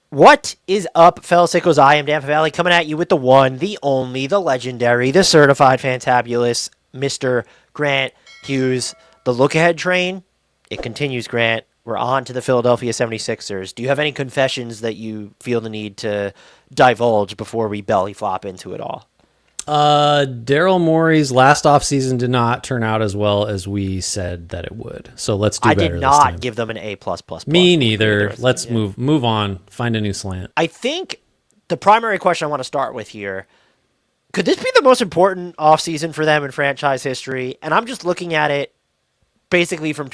What is up, fellow sickos? I am Dan Favale coming at you with the one, the only, the legendary, the certified fantabulous Mr. Grant Hughes. The look-ahead train, it continues, Grant. We're on to the Philadelphia 76ers. Do you have any confessions that you feel the need to divulge before we belly flop into it all? Daryl Morey's last offseason did not turn out as well as we said that it would. So let's do better I did this not time. give them an A++. Me neither. Let's move on. Find a new slant. I think the primary question I want to start with here, could this be the most important offseason for them in franchise history? And I'm just looking at it basically from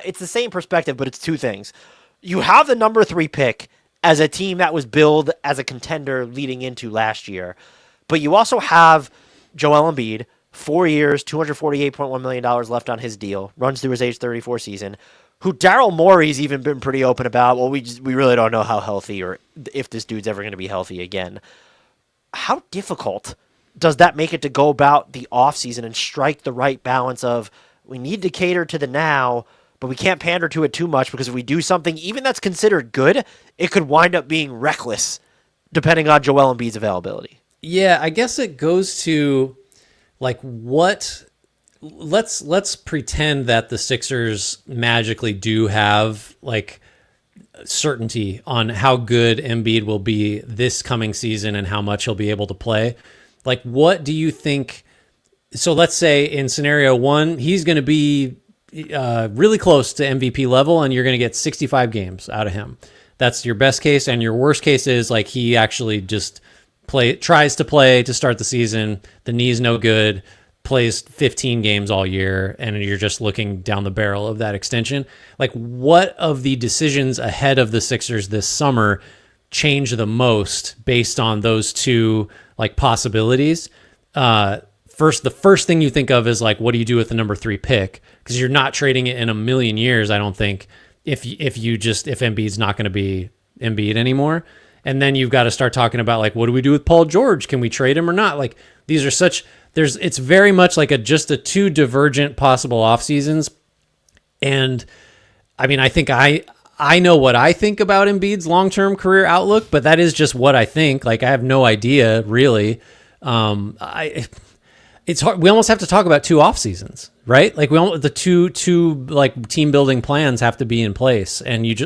it's the same perspective, but it's two things. You have the number 3 pick as a team that was billed as a contender leading into last year. But you also have Joel Embiid, 4 years, $248.1 million left on his deal, runs through his age 34 season, who Daryl Morey's even been pretty open about. Well, we really don't know how healthy or if this dude's ever going to be healthy again. How difficult does that make it to go about the offseason and strike the right balance of we need to cater to the now, but we can't pander to it too much because if we do something even that's considered good, it could wind up being reckless depending on Joel Embiid's availability. Yeah, I guess it goes to like what let's pretend that the Sixers magically do have like certainty on how good Embiid will be this coming season and how much he'll be able to play. Like what do you think? So let's say in scenario 1, he's going to be really close to MVP level and you're going to get 65 games out of him. That's your best case, and your worst case is like he actually just tries to play to start the season. The knee's no good, plays 15 games all year, and you're just looking down the barrel of that extension. Like, what of the decisions ahead of the Sixers this summer change the most based on those two like possibilities? The first thing you think of is like, what do you do with the number 3 pick? Because you're not trading it in a million years, I don't think, if Embiid's not going to be Embiid anymore. And then you've got to start talking about like, what do we do with Paul George? Can we trade him or not? Like these are it's very much like just a two divergent possible off seasons. And I mean, I think I know what I think about Embiid's long-term career outlook, but that is just what I think. Like I have no idea really. It's hard. We almost have to talk about 2 off seasons, right? Like the two like team building plans have to be in place, and you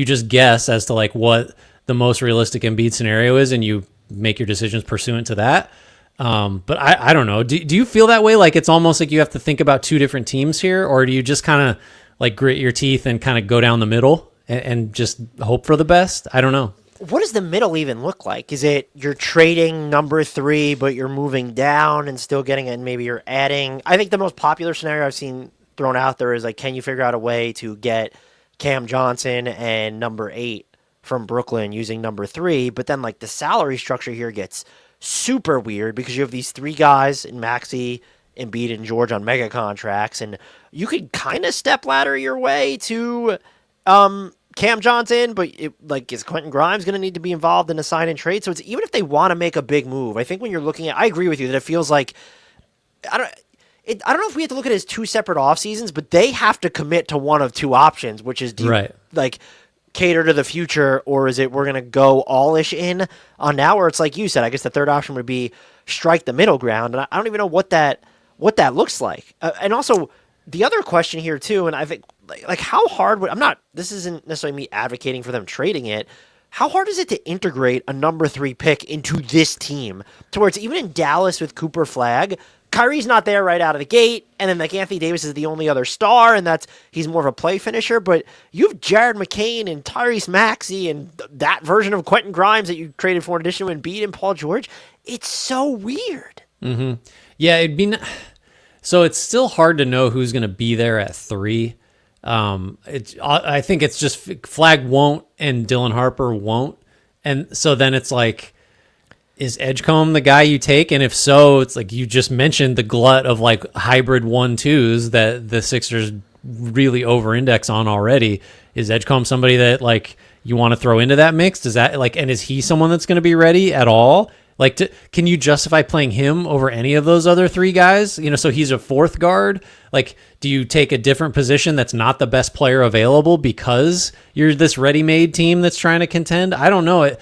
just guess as to like what the most realistic Embiid scenario is, and you make your decisions pursuant to that. But I don't know. Do you feel that way? Like it's almost like you have to think about 2 different teams here, or do you just kind of like grit your teeth and kind of go down the middle and just hope for the best? I don't know. What does the middle even look like? Is it you're trading number 3, but you're moving down and still getting it, and maybe you're adding? I think the most popular scenario I've seen thrown out there is like, can you figure out a way to get Cam Johnson and number 8 from Brooklyn using number 3, but then like the salary structure here gets super weird because you have these 3 guys in Maxey, Embiid, and George on mega contracts, and you could kind of step ladder your way to Cam Johnson, but is Quentin Grimes going to need to be involved in a sign and trade? So it's even if they want to make a big move, I think when you're looking at, I agree with you that it feels like I don't know if we have to look at it as 2 separate off seasons, but they have to commit to one of 2 options, which is like cater to the future, or is it we're going to go all-ish in on now, or it's like you said, I guess the third option would be strike the middle ground, and I don't even know what that looks like. And also, the other question here, too, and I think, like how hard would, this isn't necessarily me advocating for them trading it, how hard is it to integrate a number 3 pick into this team, to where it's even in Dallas with Cooper Flagg, Kyrie's not there right out of the gate, and then like Anthony Davis is the only other star, and he's more of a play finisher. But you have Jared McCain and Tyrese Maxey and that version of Quentin Grimes that you traded for in addition to Embiid and Paul George. It's so weird. Mm-hmm. Yeah, so it's still hard to know who's going to be there at 3. I think it's just Flagg won't and Dylan Harper won't, and so then it's like, is Edgecombe the guy you take? And if so, it's like you just mentioned the glut of like hybrid 1-2s that the Sixers really over-index on already. Is Edgecombe somebody that like you want to throw into that mix? Does that like, and is he someone that's going to be ready at all? Like, can you justify playing him over any of those other three guys? So he's a fourth guard. Like, do you take a different position that's not the best player available because you're this ready-made team that's trying to contend? I don't know.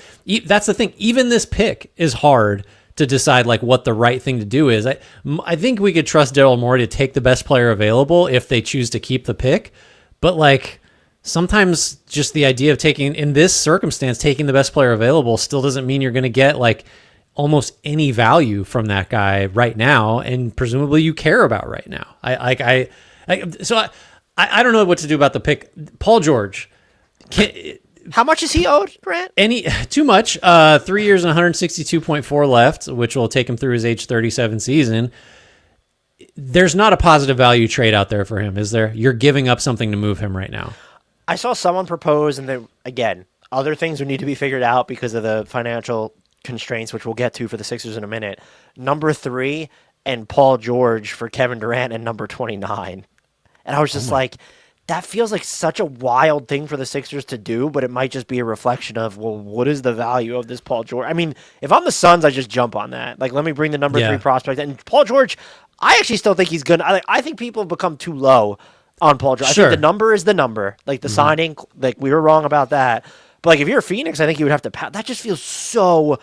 That's the thing. Even this pick is hard to decide like what the right thing to do is. I think we could trust Daryl Morey to take the best player available if they choose to keep the pick. But like sometimes just the idea of taking, in this circumstance, taking the best player available still doesn't mean you're going to get like almost any value from that guy right now, and presumably you care about right now. I don't know what to do about the pick. Paul George, how much is he owed, Grant? Too much. 3 years and 162.4 left, which will take him through his age 37 season. There's not a positive value trade out there for him, is there? You're giving up something to move him right now. I saw someone propose, and then again, other things would need to be figured out because of the financial constraints, which we'll get to for the Sixers in a minute. Number 3 and Paul George for Kevin Durant and number 29. And I was just like, that feels like such a wild thing for the Sixers to do, but it might just be a reflection of, well, what is the value of this Paul George? I mean, if I'm the Suns, I just jump on that. Like, let me bring the number 3 prospect. And Paul George, I actually still think he's good. I think people have become too low on Paul George. Sure. I think the number is the number. Like, the signing, like, we were wrong about that. But, like, if you're Phoenix, I think you would have to that just feels so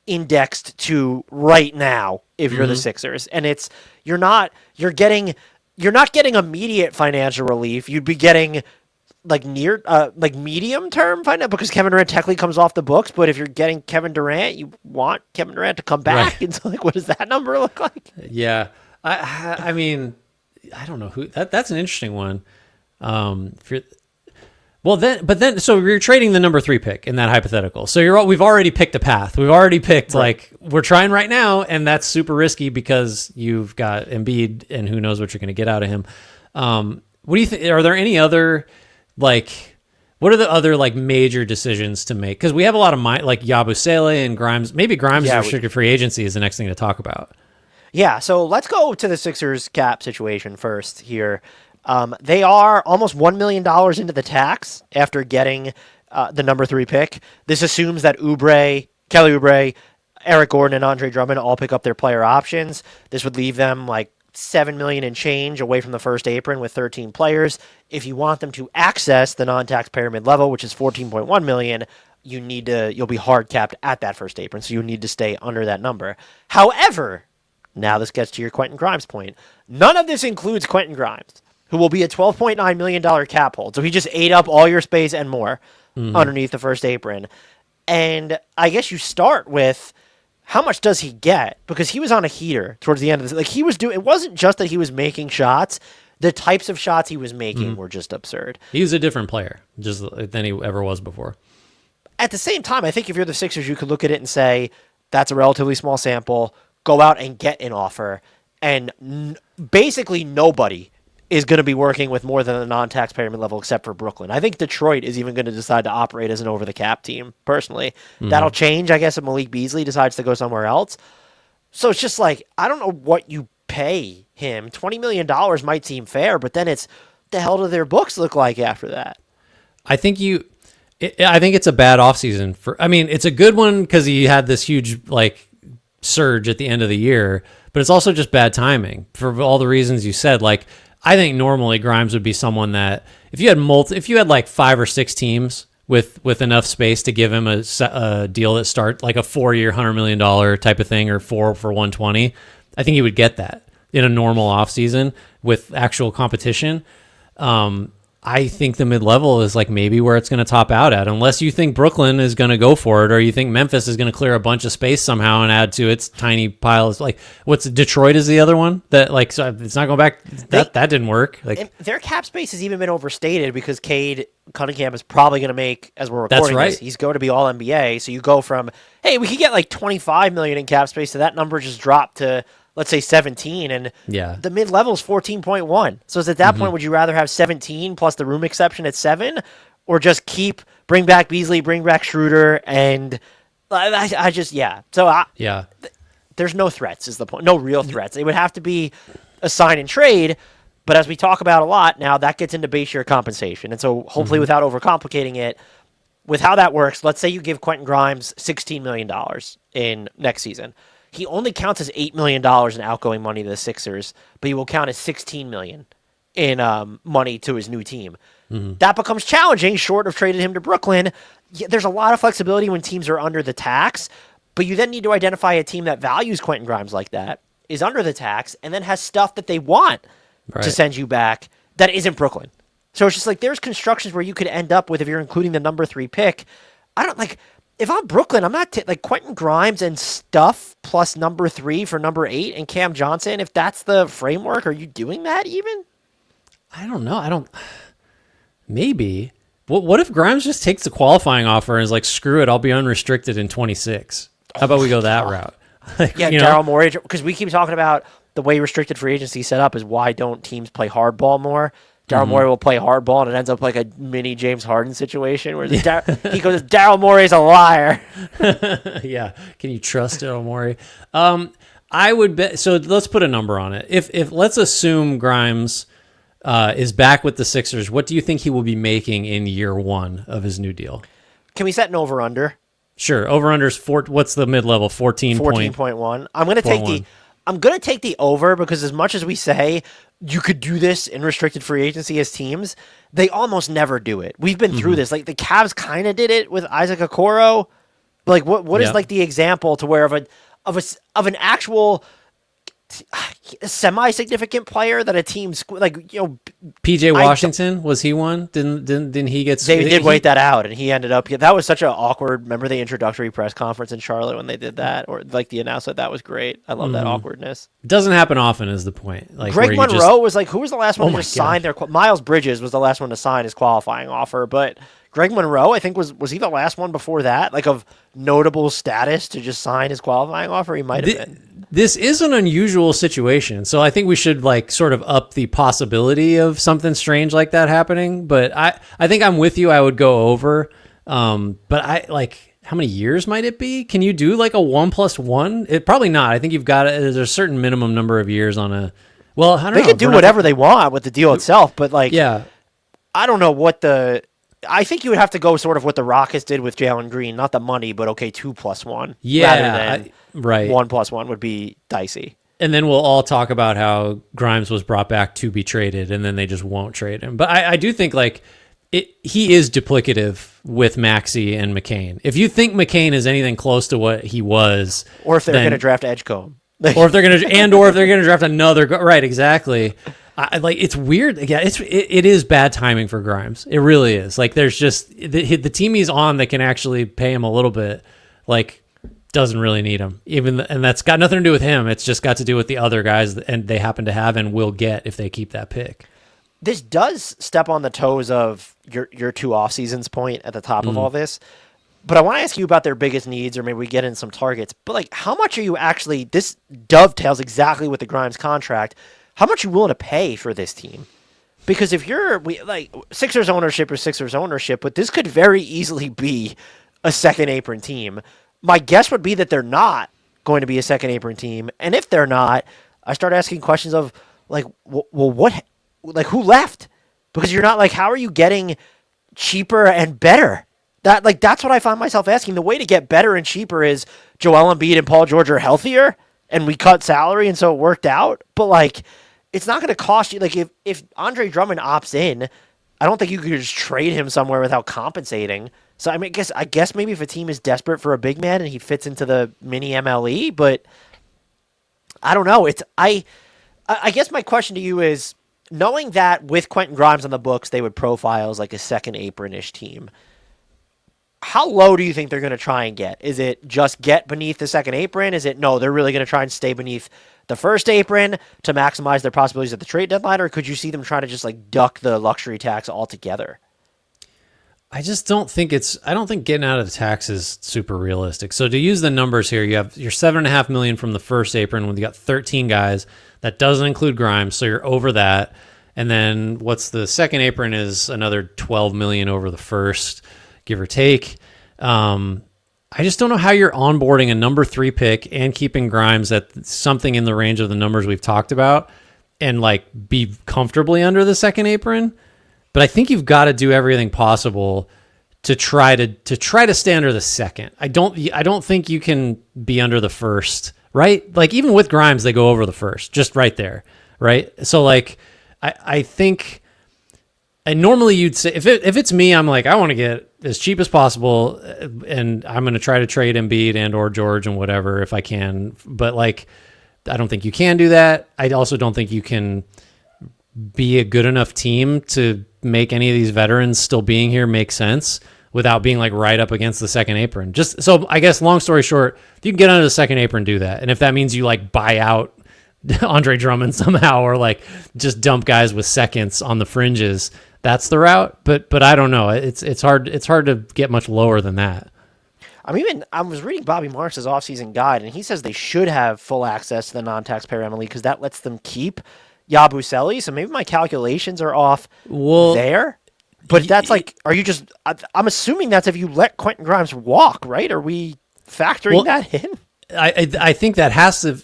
indexed to right now if you're the Sixers. And it's, you're not getting immediate financial relief. You'd be getting like medium term financial, because Kevin Durant technically comes off the books. But if you're getting Kevin Durant, you want Kevin Durant to come back. Right. And so, like, what does that number look like? Yeah. I mean, I don't know who that's an interesting one. So you're trading the number 3 pick in that hypothetical. So we've already picked a path. We've already picked, like, we're trying right now, and that's super risky because you've got Embiid, and who knows what you're going to get out of him. What do you think? Are there any other, like, what are the other, like, major decisions to make? Because we have a lot of like Yabusele and Grimes. Maybe Grimes' restricted free agency is the next thing to talk about. Yeah. So let's go to the Sixers cap situation first here. They are almost $1 million into the tax after getting the number 3 pick. This assumes that Kelly Oubre, Eric Gordon, and Andre Drummond all pick up their player options. This would leave them like $7 million and change away from the first apron with 13 players. If you want them to access the non-tax pyramid level, which is $14.1 million, you'll be hard capped at that first apron, so you need to stay under that number. However, now this gets to your Quentin Grimes point. None of this includes Quentin Grimes, who will be a $12.9 million cap hold. So he just ate up all your space and more underneath the first apron. And I guess you start with, how much does he get? Because he was on a heater towards the end of this. Like, it wasn't just that he was making shots. The types of shots he was making were just absurd. He was a different player than he ever was before. At the same time, I think if you're the Sixers, you could look at it and say, that's a relatively small sample. Go out and get an offer. And basically nobody is going to be working with more than a non-tax pyramid level except for Brooklyn. I think Detroit is even going to decide to operate as an over-the-cap team, personally. That'll change, I guess, if Malik Beasley decides to go somewhere else. So it's just like, I don't know what you pay him. $20 million might seem fair, but then it's, the hell do their books look like after that? I think it's a bad offseason. It's a good one because he had this huge, like, surge at the end of the year, but it's also just bad timing for all the reasons you said. Like, I think normally Grimes would be someone that if you had like 5 or 6 teams with enough space to give him a deal that start like a 4-year, $100 million type of thing, or 4 for 120, I think he would get that in a normal offseason with actual competition. I think the mid-level is like maybe where it's going to top out at, unless you think Brooklyn is going to go for it, or you think Memphis is going to clear a bunch of space somehow and add to its tiny piles. Like, Detroit is the other one that, like, so it's not going back. That didn't work. Like, their cap space has even been overstated because Cade Cunningham is probably going to make, as we're recording this, he's going to be all NBA. So you go from, hey, we could get like $25 million in cap space, to that number just dropped to, let's say 17, and the mid-level is 14.1. So at that point, would you rather have 17 plus the room exception at 7, or just bring back Beasley, bring back Schroeder, and there's no threats is the point. No real threats. It would have to be a sign and trade, but as we talk about a lot now, that gets into base year compensation. And so hopefully without overcomplicating it, with how that works, let's say you give Quentin Grimes $16 million in next season. He only counts as $8 million in outgoing money to the Sixers, but he will count as $16 million in money to his new team. That becomes challenging, short of trading him to Brooklyn. Yeah, there's a lot of flexibility when teams are under the tax, but you then need to identify a team that values Quentin Grimes like that, is under the tax, and then has stuff that they want to send you back that isn't Brooklyn. So it's just like there's constructions where you could end up with, if you're including the number 3 pick, I don't like, if I'm Brooklyn, I'm not like Quentin Grimes and stuff plus number 3 for number 8 and Cam Johnson. If that's the framework, are you doing that even? I don't know. Maybe. What if Grimes just takes the qualifying offer and is like, screw it, I'll be unrestricted in 26? How about we go that route? Like, yeah, Daryl Morey, because we keep talking about the way restricted free agency is set up is why don't teams play hardball more? Daryl Morey will play hardball, and it ends up like a mini James Harden situation where he goes, Daryl Morey's a liar. Yeah. Can you trust Daryl Morey? I would bet. So let's put a number on it. If let's assume Grimes is back with the Sixers, what do you think he will be making in year 1 of his new deal? Can we set an over-under? Sure. Over-under's what's the mid-level? 14.1. I'm going to take the over because as much as we say you could do this in restricted free agency as teams, they almost never do it. We've been through this. Like the Cavs kind of did it with Isaac Okoro. Like what is like the example to where of an actual semi-significant player that a team like, you know, PJ Washington, was he one? Didn't he get? They did wait that out, and he ended up. That was such an awkward. Remember the introductory press conference in Charlotte when they did that, or like the announcement? That was great. I love that awkwardness. It doesn't happen often, is the point. Like Greg Monroe was like, who was the last one to just sign their? Miles Bridges was the last one to sign his qualifying offer, but Greg Monroe, I think was he the last one before that, like of notable status to just sign his qualifying offer? He might have been. This is an unusual situation, so I think we should like sort of up the possibility of something strange like that happening. But I think I'm with you. I would go over. But I like, how many years might it be? Can you do like a 1+1? It probably not. I think you've got there's a certain minimum number of years on a. Well, I don't know. They could do whatever they want with the deal itself, but like, yeah, I don't know what the. I think you would have to go sort of what the Rockets did with Jalen Green, not the money, but okay, 2+1. Yeah, rather than right. 1+1 would be dicey. And then we'll all talk about how Grimes was brought back to be traded, and then they just won't trade him. But I do think like he is duplicative with Maxey and McCain. If you think McCain is anything close to what he was, or if they're going to draft Edgecombe, or if they're going to draft another, right? Exactly. Like it's weird. Yeah, it is bad timing for Grimes. It really is. Like there's just the team he's on that can actually pay him a little bit. Like doesn't really need him. And that's got nothing to do with him. It's just got to do with the other guys, and they happen to have and will get if they keep that pick. This does step on the toes of your 2 off seasons point at the top of all this. But I want to ask you about their biggest needs, or maybe we get in some targets. But like, how much are you actually? This dovetails exactly with the Grimes contract. How much are you willing to pay for this team? Because if you're Sixers ownership is Sixers ownership, but this could very easily be a second apron team. My guess would be that they're not going to be a second apron team, and if they're not, I start asking questions of like, well, what, like who left? Because you're not like, how are you getting cheaper and better? That's what I find myself asking. The way to get better and cheaper is Joel Embiid and Paul George are healthier, and we cut salary, and so it worked out. But like, it's not going to cost you. Like if Andre Drummond opts in, I don't think you could just trade him somewhere without compensating. So I mean, I guess maybe if a team is desperate for a big man and he fits into the mini MLE, but I don't know. I guess my question to you is, knowing that with Quentin Grimes on the books, they would profile as like a second apron-ish team. How low do you think they're going to try and get? Is it just get beneath the second apron? Is it, no, they're really going to try and stay beneath the first apron to maximize their possibilities at the trade deadline? Or could you see them trying to just like duck the luxury tax altogether? I just don't think I don't think getting out of the tax is super realistic. So to use the numbers here, you have your $7.5 million from the first apron when you got 13 guys. That doesn't include Grimes, so you're over that. And then what's the second apron is another $12 million over the first, give or take. I just don't know how you're onboarding a number 3 pick and keeping Grimes at something in the range of the numbers we've talked about and like be comfortably under the second apron. But I think you've got to do everything possible to stay under the second. I don't think you can be under the first, right? Like even with Grimes, they go over the first, just right there, right? So like I think, and normally you'd say if it's me, I'm like I want to get as cheap as possible, and I'm going to try to trade Embiid and or George and whatever if I can. But like I don't think you can do that. I also don't think you can be a good enough team to make any of these veterans still being here make sense without being like right up against the second apron. Just so I guess long story short, if you can get under the second apron, do that. And if that means you like buy out Andre Drummond somehow or like just dump guys with seconds on the fringes, that's the route. But I don't know. It's hard to get much lower than that. I was reading Bobby Marks's offseason guide, and he says they should have full access to the non-taxpayer MLE because that lets them keep Yabusele. So maybe my calculations are off there. But that's like, are you just? I'm assuming that's if you let Quentin Grimes walk, right? Are we factoring that in? I think that has to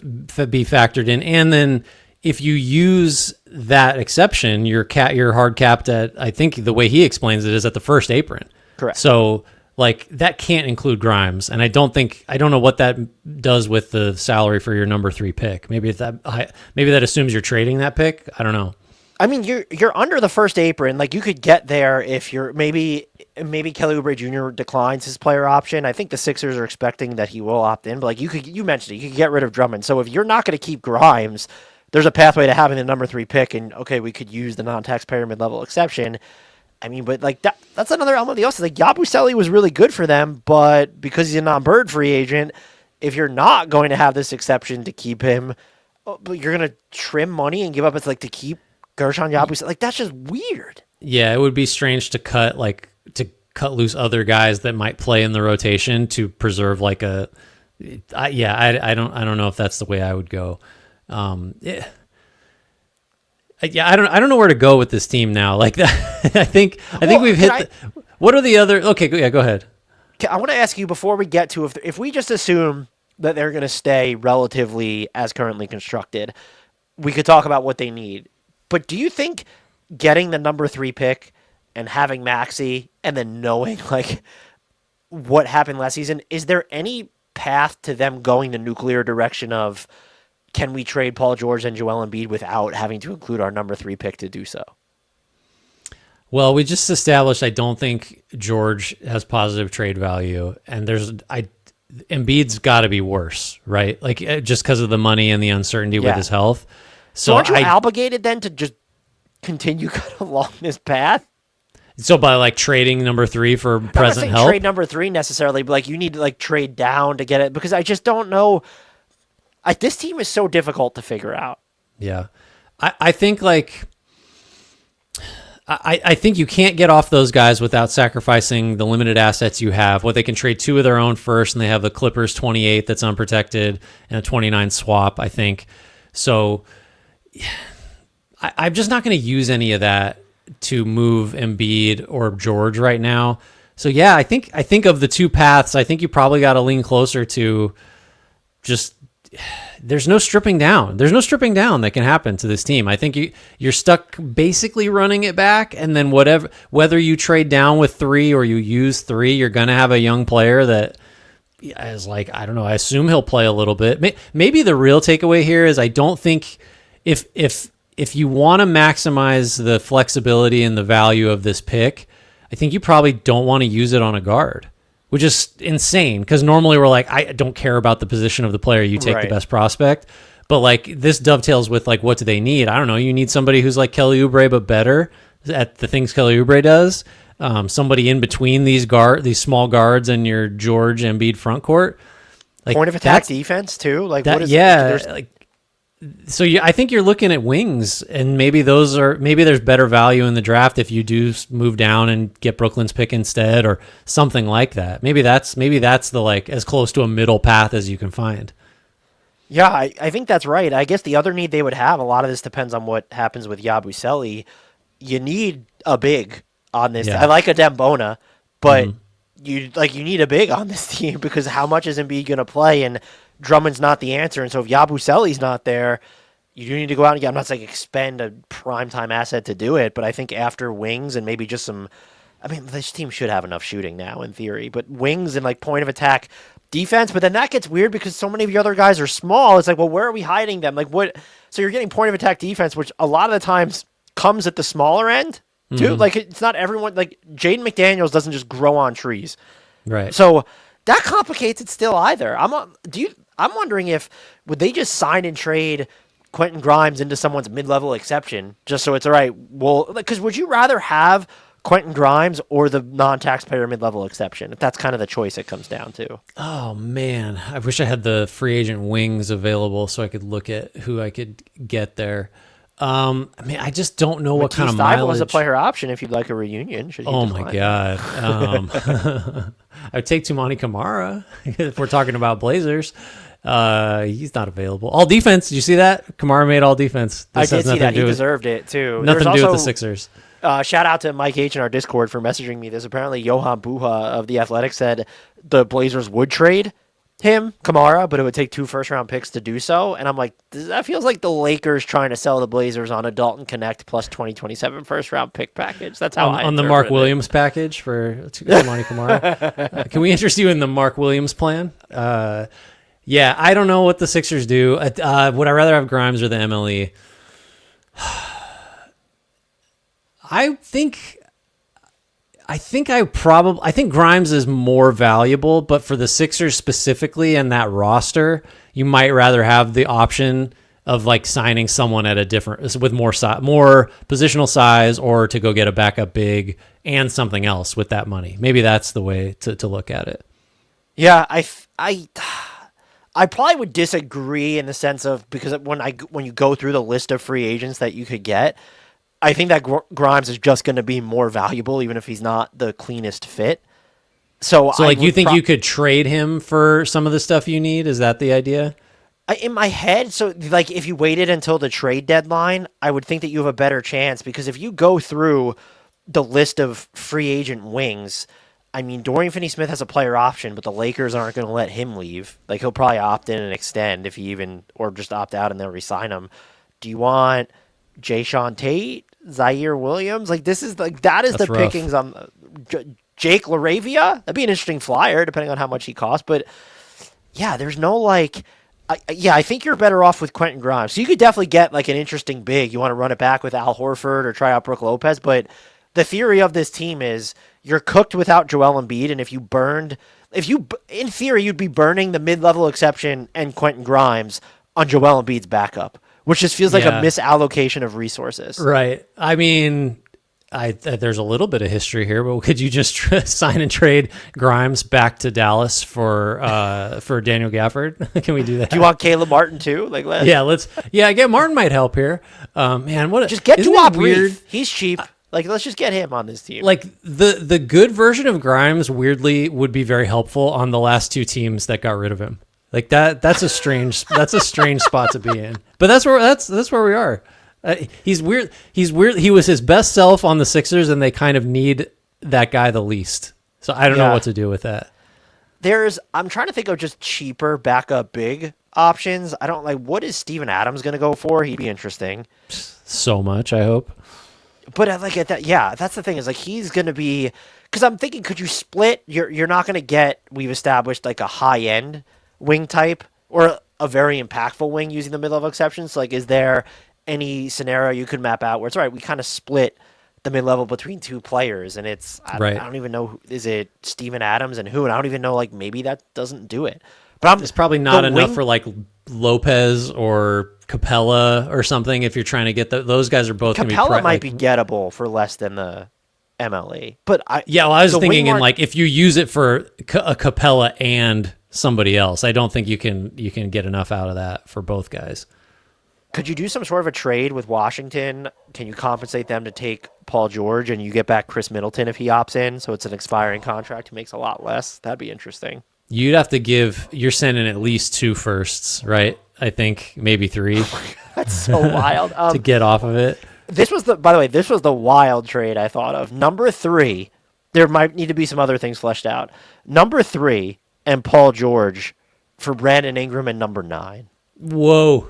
be factored in, and then if you use that exception, you're hard capped at. I think the way he explains it is at the first apron. Correct. So like that can't include Grimes, and I don't know what that does with the salary for your number 3 pick. Maybe that assumes you're trading that pick. I don't know. I mean, you're under the first apron. Like you could get there if you're maybe Kelly Oubre Jr. declines his player option. I think the Sixers are expecting that he will opt in, but like you mentioned it, you could get rid of Drummond. So if you're not going to keep Grimes, there's a pathway to having the number 3 pick, and okay, we could use the non-taxpayer mid-level exception. I mean, but like that's another element of the offseason. Like Yabusele was really good for them, but because he's a non-bird free agent, if you're not going to have this exception to keep him, but you're going to trim money and give up it's like to keep Gershon Yabusele. Like that's just weird. Yeah, it would be strange to cut loose other guys that might play in the rotation to preserve like a. I don't know if that's the way I would go. Yeah, I don't know where to go with this team now. Like that, I think we've hit. What are the other? Okay, yeah, go ahead. I want to ask you before we get to if we just assume that they're going to stay relatively as currently constructed, we could talk about what they need. But do you think getting the number 3 pick and having Maxey and then knowing like what happened last season, is there any path to them going the nuclear direction of can we trade Paul George and Joel Embiid without having to include our number 3 pick to do so? Well, we just established I don't think George has positive trade value, and Embiid's got to be worse, right? Like just because of the money and the uncertainty with his health. So aren't you obligated then to just continue along this path? So by like trading number 3 for present help? Trade number 3 necessarily, but like you need to like trade down to get it because I just don't know. This team is so difficult to figure out. Yeah. I think like I think you can't get off those guys without sacrificing the limited assets you have. What they can trade 2 of their own first, and they have the Clippers 28 that's unprotected and a 29 swap, I think. So I'm just not going to use any of that to move Embiid or George right now. So yeah, I think of the 2 paths, I think you probably got to lean closer to just there's no stripping down. There's no stripping down that can happen to this team. I think you're stuck basically running it back, and then whether you trade down with 3 or you use 3, you're going to have a young player that is like, I don't know, I assume he'll play a little bit. Maybe the real takeaway here is I don't think if you want to maximize the flexibility and the value of this pick, I think you probably don't want to use it on a guard, which is insane because normally we're like, I don't care about the position of the player. You take the best prospect. But like this dovetails with like, what do they need? I don't know. You need somebody who's like Kelly Oubre, but better at the things Kelly Oubre does. Somebody in between these small guards and your George Embiid front court. Like, point of attack defense too. Like that, what is So I think you're looking at wings, and maybe there's better value in the draft if you do move down and get Brooklyn's pick instead, or something like that. Maybe that's the like as close to a middle path as you can find. Yeah, I think that's right. I guess the other need they would have, a lot of this depends on what happens with Yabusele. You need a big on this. Yeah. I like a Dembona, but you need a big on this team because how much is Embiid going to play? And Drummond's not the answer, and so if Yabusele's not there, you do need to go out and get. I'm not saying expend a primetime asset to do it, but I think after wings and maybe just some, I mean, this team should have enough shooting now in theory, but wings and like point of attack defense. But then that gets weird because so many of the other guys are small. It's like, well, where are we hiding them? Like what? So you're getting point of attack defense, which a lot of the times comes at the smaller end too. Like it's not everyone. Like Jaden McDaniels doesn't just grow on trees, Right. so that complicates it still. Either I'm wondering if would they just sign and trade Quentin Grimes into someone's mid-level exception just so it's all right. Well, because would you rather have Quentin Grimes or the non-taxpayer mid-level exception? If that's kind of the choice it comes down to. Oh man, I wish I had the free agent wings available so I could look at who I could get there. I mean, I just don't know what kind of mileage. Was a player option if you'd like a reunion. Should you Oh decline? my god, I'd take Tumani Kamara if we're talking about Blazers. He's not available. All defense. Did you see that? Kamara made all defense. I did see that. He deserved it too. Nothing to do with the Sixers. Shout out to Mike H in our Discord for messaging me this. Apparently, Johan Buha of The Athletic said the Blazers would trade him, Kamara, but it would take 2 first-round picks to do so. And I'm like, that feels like the Lakers trying to sell the Blazers on a Dalton Connect plus 2027 first-round pick package. That's how on the Mark Williams package for Tumani Kamara. Can we interest you in the Mark Williams plan? Yeah, I don't know what the Sixers do. Would I rather have Grimes or the MLE? I think Grimes is more valuable, but for the Sixers specifically and that roster, you might rather have the option of like signing someone at a different with more positional size, or to go get a backup big and something else with that money. Maybe that's the way to look at it. Yeah, I probably would disagree in the sense of because when you go through the list of free agents that you could get, I think that Grimes is just going to be more valuable, even if he's not the cleanest fit. So like you think you could trade him for some of the stuff you need? Is that the idea? In my head, so like if you waited until the trade deadline, I would think that you have a better chance because if you go through the list of free agent wings, I mean, Dorian Finney-Smith has a player option, but the Lakers aren't going to let him leave. Like he'll probably opt in and extend if he even, or just opt out and they'll re-sign him. Do you want Jayshawn Tate? Zaire Williams, like this is like that is That's the rough. pickings on Jake LaRavia. That'd be an interesting flyer, depending on how much he costs. But yeah, there's no like, I think you're better off with Quentin Grimes. So you could definitely get like an interesting big. You want to run it back with Al Horford or try out Brook Lopez. But the theory of this team is you're cooked without Joel Embiid, and in theory, you'd be burning the mid-level exception and Quentin Grimes on Joel Embiid's backup, which just feels like a misallocation of resources. Right. I mean, there's a little bit of history here, but could you just sign and trade Grimes back to Dallas for Daniel Gafford? Can we do that? Do you want Caleb Martin too? Like, get Martin might help here. Man, just get Duop weird? Reith. He's cheap. Like, let's just get him on this team. Like the good version of Grimes weirdly would be very helpful on the last 2 teams that got rid of him. Like that's a strange spot to be in. But that's where we are. He's weird. He was his best self on the Sixers, and they kind of need that guy the least. So I don't know what to do with that. I'm trying to think of just cheaper backup big options. I don't like, what is Steven Adams going to go for? He'd be interesting. So much, I hope. But that's the thing is like he's going to be, because I'm thinking, could you split? You're not going to get, we've established like a high end wing type or a very impactful wing using the mid-level exceptions. So like, is there any scenario you could map out where it's all right, we kind of split the mid-level between 2 players and it's, I don't even know, is it Steven Adams and who? And I don't even know, like maybe that doesn't do it. But it's probably not enough for like Lopez or Capella or something if you're trying to get those guys are both Capella might be gettable for less than the MLE. But I was thinking in like if you use it for a Capella and somebody else, I don't think you can get enough out of that for both guys. Could you do some sort of a trade with Washington? Can you compensate them to take Paul George and you get back Chris Middleton if he opts in? So it's an expiring contract who makes a lot less. That'd be interesting. You'd have to you're sending at least 2 firsts, right? I think maybe 3. That's so wild. To get off of it. By the way, this was the wild trade I thought of. Number 3, there might need to be some other things fleshed out. Number 3 and Paul George for Brandon Ingram and number 9. Whoa.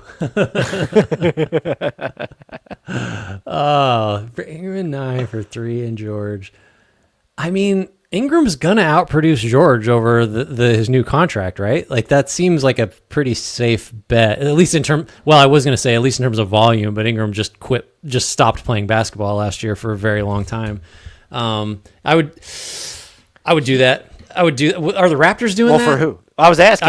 Oh, Ingram and 9 for 3 and George. I mean, Ingram's gonna outproduce George over his new contract, right? Like that seems like a pretty safe bet, at least in term. Well, I was gonna say at least in terms of volume, but Ingram just stopped playing basketball last year for a very long time. I would do that. Are the Raptors doing that? Well, for who? I was asking.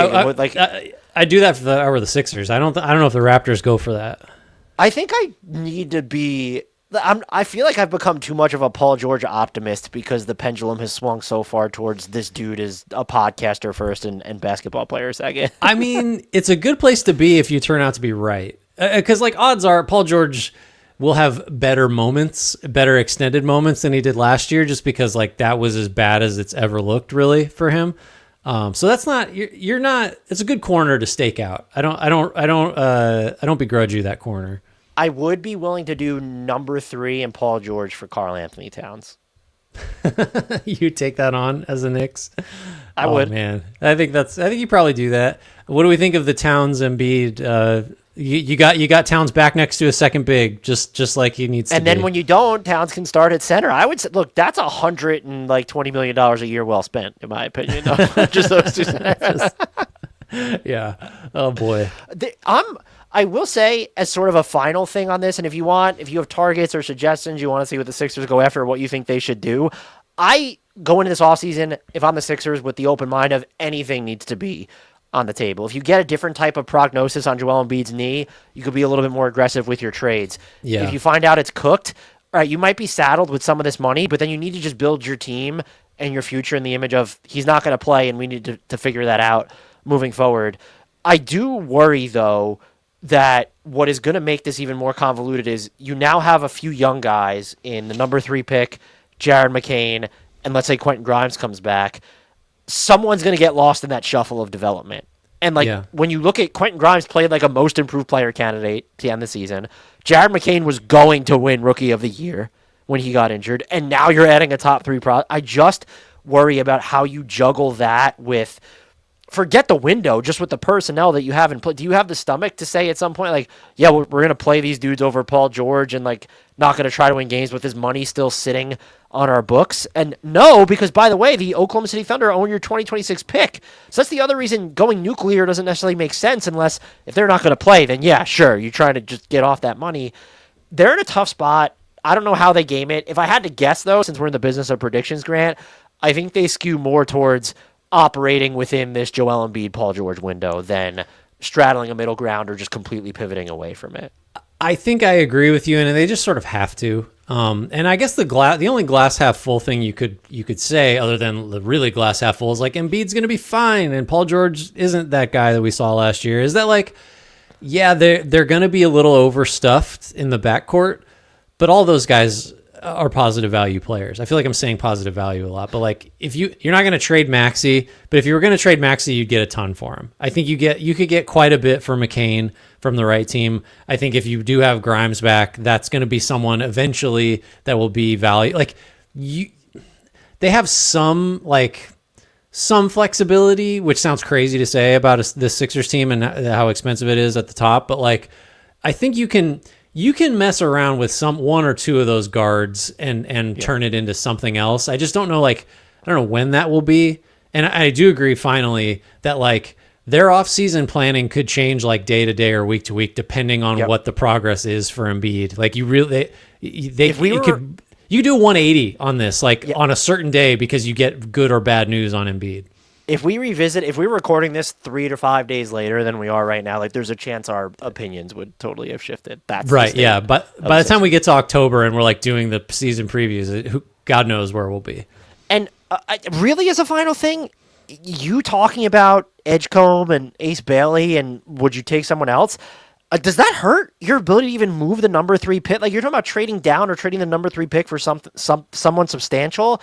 I do that for the Sixers. I don't know if the Raptors go for that. I think I need to be. I feel like I've become too much of a Paul George optimist because the pendulum has swung so far towards this dude is a podcaster first and basketball player second. I mean, it's a good place to be if you turn out to be right. Because like odds are Paul George will have better moments, better extended moments than he did last year, just because like that was as bad as it's ever looked really for him. So that's not you're not. It's a good corner to stake out. I don't begrudge you that corner. I would be willing to do number 3 and Paul George for Karl Anthony Towns. You take that on as a Knicks? I would. Man, I think you probably do that. What do we think of the Towns Embiid? You got Towns back next to a second big, just like he needs to. And then when you don't, Towns can start at center. I would say, look, that's $120 million a year well spent, in my opinion. No, just those two centers. Yeah. Oh boy. I will say, as sort of a final thing on this, and if you have targets or suggestions, you want to see what the Sixers go after, or what you think they should do, I go into this offseason, if I'm the Sixers, with the open mind of anything needs to be on the table. If you get a different type of prognosis on Joel Embiid's knee, you could be a little bit more aggressive with your trades. Yeah. If you find out it's cooked, all right, you might be saddled with some of this money, but then you need to just build your team and your future in the image of he's not going to play, and we need to figure that out moving forward. I do worry, though, that what is going to make this even more convoluted is you now have a few young guys in the number 3 pick, Jared McCain, and let's say Quentin Grimes comes back. Someone's going to get lost in that shuffle of development. And when you look at Quentin Grimes played like a most improved player candidate to end the season, Jared McCain was going to win Rookie of the Year when he got injured, and now you're adding a top 3 I just worry about how you juggle that with. Forget the window, just with the personnel that you have in play. Do you have the stomach to say at some point, like, yeah, we're going to play these dudes over Paul George and, like, not going to try to win games with his money still sitting on our books? And no, because, by the way, the Oklahoma City Thunder own your 2026 pick. So that's the other reason going nuclear doesn't necessarily make sense unless if they're not going to play, then, yeah, sure, you're trying to just get off that money. They're in a tough spot. I don't know how they game it. If I had to guess, though, since we're in the business of predictions, Grant, I think they skew more towards operating within this Joel Embiid, Paul George window than straddling a middle ground or just completely pivoting away from it. I think I agree with you, and they just sort of have to. And I guess the only glass half full thing you could say, other than the really glass half full, is like Embiid's going to be fine, and Paul George isn't that guy that we saw last year. Is that like, yeah, they're going to be a little overstuffed in the backcourt, but all those guys are positive value players. I feel like I'm saying positive value a lot, but like if you're not going to trade Maxey, but if you were going to trade Maxey, you'd get a ton for him. I think you could get quite a bit for McCain from the right team. I think if you do have Grimes back, that's going to be someone eventually that will be value. Like they have some flexibility, which sounds crazy to say about this Sixers team and how expensive it is at the top, but like I think you can mess around with one or two of those guards and turn it into something else. I just don't know, I don't know when that will be. And I do agree finally that like their offseason planning could change like day to day or week to week, depending on what the progress is for Embiid. Like you do 180 on this, on a certain day because you get good or bad news on Embiid. If we're recording this 3 to 5 days later than we are right now, like there's a chance our opinions would totally have shifted. That's right. Yeah. But by the time we get to October and we're like doing the season previews, God knows where we'll be. And really, as a final thing, you talking about Edgecombe and Ace Bailey, and would you take someone else? Does that hurt your ability to even move the number 3 pick? Like you're talking about trading down or trading the number 3 pick for someone substantial.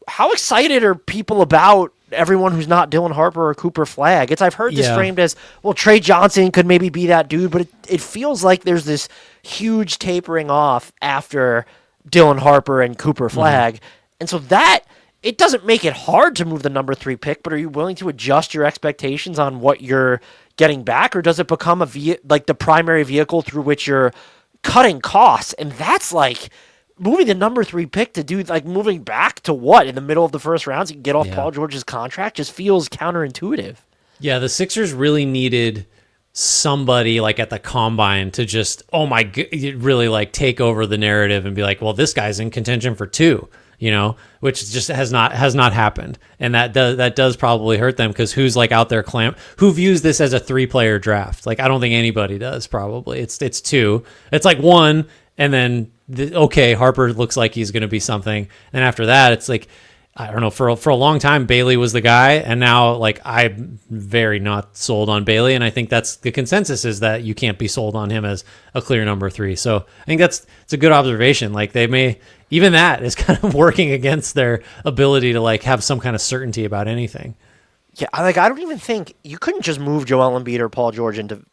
How excited are people about everyone who's not Dylan Harper or Cooper Flagg? I've heard this framed as, well, Trey Johnson could maybe be that dude, but it feels like there's this huge tapering off after Dylan Harper and Cooper Flagg. Mm-hmm. And so that, it doesn't make it hard to move the number 3 pick, but are you willing to adjust your expectations on what you're getting back, or does it become the primary vehicle through which you're cutting costs? And that's like moving the number 3 pick to do like moving back to what in the middle of the first round so you can get off Yeah. Paul George's contract just feels counterintuitive. Yeah, the Sixers really needed somebody like at the combine to just really like take over the narrative and be like, well, this guy's in contention for 2, which just has not happened, and that does probably hurt them because who's like out there who views this as a 3-player draft? Like I don't think anybody does. Probably it's 2. It's like 1, and then Harper looks like he's going to be something, and after that it's like, I don't know, for a long time, Bailey was the guy. And now, like, I'm very not sold on Bailey. And I think that's the consensus, is that you can't be sold on him as a clear number 3. So I think it's a good observation. Like, even that is kind of working against their ability to, like, have some kind of certainty about anything. Yeah, I don't even think you couldn't just move Joel Embiid or Paul George into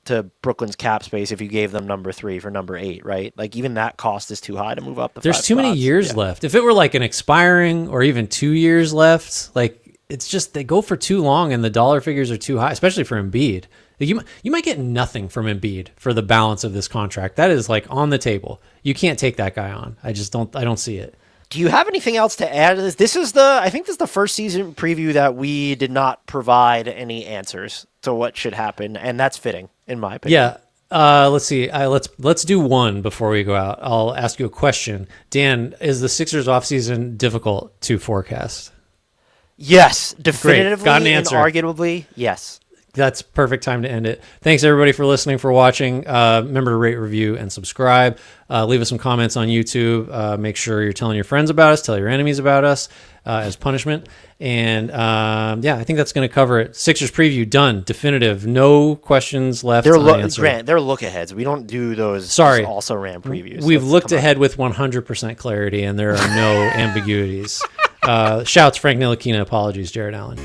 Brooklyn's cap space if you gave them number 3 for number 8, right? Like even that cost is too high to move up the. There's 5 too many spots. years left. If it were like an expiring or even 2 years left, like it's just they go for too long and the dollar figures are too high, especially for Embiid. You might get nothing from Embiid for the balance of this contract. That is like on the table. You can't take that guy on. I don't see it. Do you have anything else to add to this? I think this is the first season preview that we did not provide any answers to what should happen, and that's fitting, in my opinion. Yeah. Let's see. Let's do one before we go out. I'll ask you a question. Dan, is the Sixers offseason difficult to forecast? Yes, definitively Got an and answer. arguably, yes. That's perfect time to end it. Thanks everybody for listening, for watching. Remember to rate, review, and subscribe. Leave us some comments on YouTube. Make sure you're telling your friends about us. Tell your enemies about us as punishment. And I think that's going to cover it. Sixers preview done, definitive. No questions left unanswered. Grant, they're look aheads. We don't do those. Sorry. Also ran previews. We've looked ahead with 100% clarity, and there are no ambiguities. Shouts Frank Ntilikina. Apologies, Jared Allen.